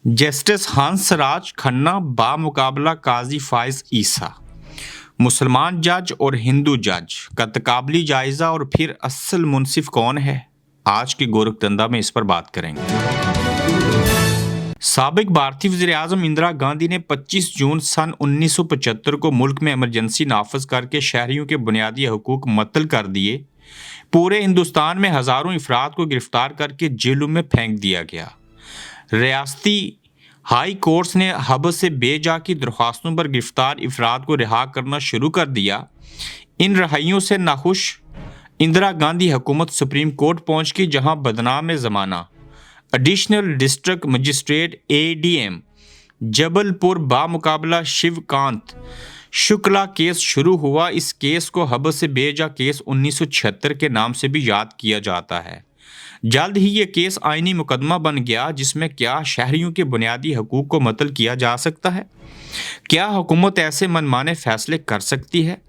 Justice Hans Raj Khanna बामुकाबला काजी फाइज ईसा। मुसलमान जज और हिंदू जज का तकाबली जायजा और फिर असल मुनसिफ कौन है, आज की गोरखधंधा में इस पर बात करेंगे। साबिक भारतीय वज़ीर आज़म इंदिरा गांधी ने 25 जून सन 1975 को मुल्क में इमरजेंसी नाफज करके शहरियों के बुनियादी हकूक मअतल कर दिए। पूरे हिंदुस्तान में हज़ारों अफराद को गिरफ्तार करके जेलों में फेंक दिया गया। रियासती हाई कोर्ट्स ने हब से बेजा की दरख्वास्तों पर गिरफ्तार अफराद को रिहा करना शुरू कर दिया। इन रहाइयों से नाखुश इंदिरा गांधी हुकूमत सुप्रीम कोर्ट पहुंच गई, जहां बदनाम ज़माना additional district magistrate ADM Jabalpur बामुकाबला शिवकांत शुक्ला केस शुरू हुआ। इस केस को हब से बेजा केस 1976 के नाम से भी याद किया जाता है। जल्द ही ये केस आईनी मुकदमा बन गया, जिसमें क्या शहरियों के बुनियादी हकूक को मअतल किया जा सकता है? क्या हुकूमत ऐसे मनमाने फैसले कर सकती है?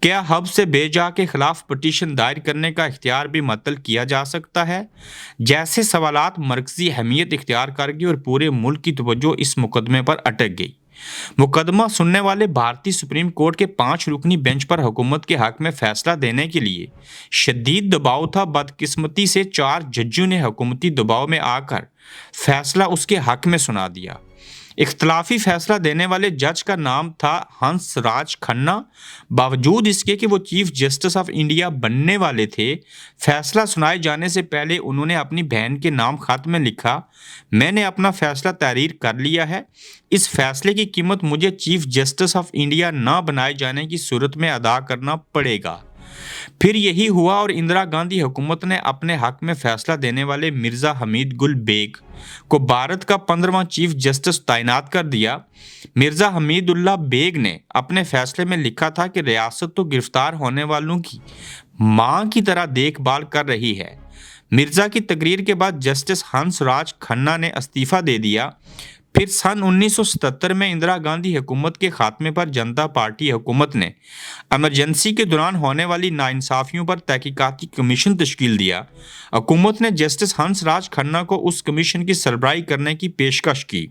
क्या हब से बेजा के खिलाफ पटिशन दायर करने का इख्तियार भी मअतल किया जा सकता है? जैसे सवालात मरकजी अहमियत इख्तियार कर गई और पूरे मुल्क की तवज्जो इस मुकदमे पर अटक गई। मुकदमा सुनने वाले भारतीय सुप्रीम कोर्ट के 5 रुकनी बेंच पर हुकूमत के हक में फैसला देने के लिए शदीद दबाव था। बदकिस्मती से 4 जजों ने हुकूमती दबाव में आकर फैसला उसके हक में सुना दिया। इख्तलाफी फैसला देने वाले जज का नाम था हंस राज खन्ना। बावजूद इसके कि वो चीफ जस्टिस ऑफ इंडिया बनने वाले थे, फैसला सुनाए जाने से पहले उन्होंने अपनी बहन के नाम खत में लिखा, मैंने अपना फैसला तहरीर कर लिया है। इस फैसले की कीमत मुझे चीफ जस्टिस ऑफ इंडिया ना बनाए जाने की सूरत में अदा करना पड़ेगा। फिर यही हुआ और इंदिरा गांधी हुकूमत ने अपने हक में फैसला देने वाले मिर्ज़ा हमीद गुल बेग को भारत का 15वां चीफ जस्टिस तैनात कर दिया। मिर्ज़ा हमीदुल्लाह बेग ने अपने फैसले में लिखा था कि रियासत तो गिरफ्तार होने वालों की मां की तरह देखभाल कर रही है। मिर्ज़ा की तकरीर के बाद जस्टिस हंस राज खन्ना ने इस्तीफ़ा दे दिया। फिर सन 1977 में इंदिरा गांधी हुकूमत के खात्मे पर जनता पार्टी हुकूमत ने इमरजेंसी के दौरान होने वाली नाइंसाफ़ियों पर तहकीकाती कमीशन तश्कील दिया। हुकूमत ने जस्टिस हंस राज खन्ना को उस कमीशन की सरबराही करने की पेशकश की।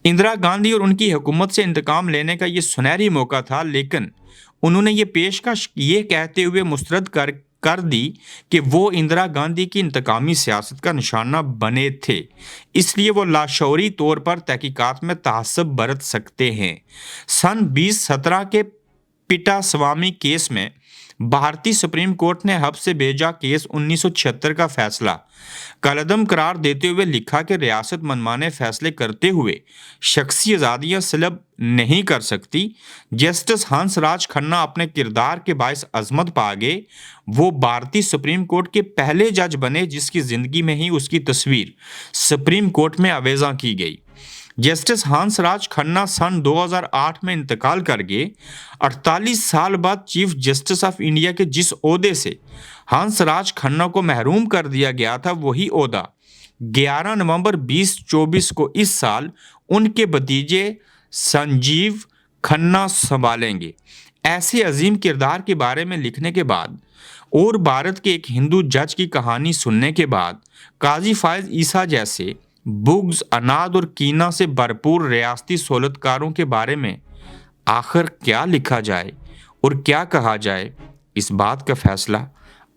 इंदिरा गांधी और उनकी हुकूमत से इंतकाम लेने का ये सुनहरी मौका था, लेकिन उन्होंने ये पेशकश ये कहते हुए मुस्तरद कर दी कि वो इंदिरा गांधी की इंतकामी सियासत का निशाना बने थे, इसलिए वो लाशौरी तौर पर तहकीकात में तहस्सुब बरत सकते हैं। सन 2017 के पिटा स्वामी केस में भारतीय सुप्रीम कोर्ट ने हब से बेजा केस 1976 का फैसला कलअदम करार देते हुए लिखा कि रियासत मनमाने फैसले करते हुए शख्सी आज़ादियाँ सलब नहीं कर सकती। जस्टिस हंस राज खन्ना अपने किरदार के बायस अजमत पा गए। वो भारतीय सुप्रीम कोर्ट के पहले जज बने जिसकी ज़िंदगी में ही उसकी तस्वीर सुप्रीम कोर्ट में अवेज़ा की गई। जस्टिस हंस राज खन्ना सन 2008 में इंतकाल कर गए। 48 साल बाद चीफ जस्टिस ऑफ इंडिया के जिस ओहदे से हंस राज खन्ना को महरूम कर दिया गया था, वही ओहदा 11 नवंबर 2024 को इस साल उनके भतीजे संजीव खन्ना संभालेंगे। ऐसे अजीम किरदार के बारे में लिखने के बाद और भारत के एक हिंदू जज की कहानी सुनने के बाद काजी फाइज ईसा जैसे बुग्ज, अनाद और कीना से भरपूर रियासती सहूलतकारों के बारे में आखिर क्या लिखा जाए और क्या कहा जाए, इस बात का फैसला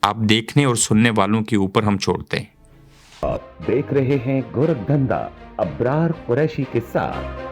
आप देखने और सुनने वालों के ऊपर हम छोड़ते हैं। आप देख रहे हैं गोरखधंधा अब्रार कुरैशी के साथ।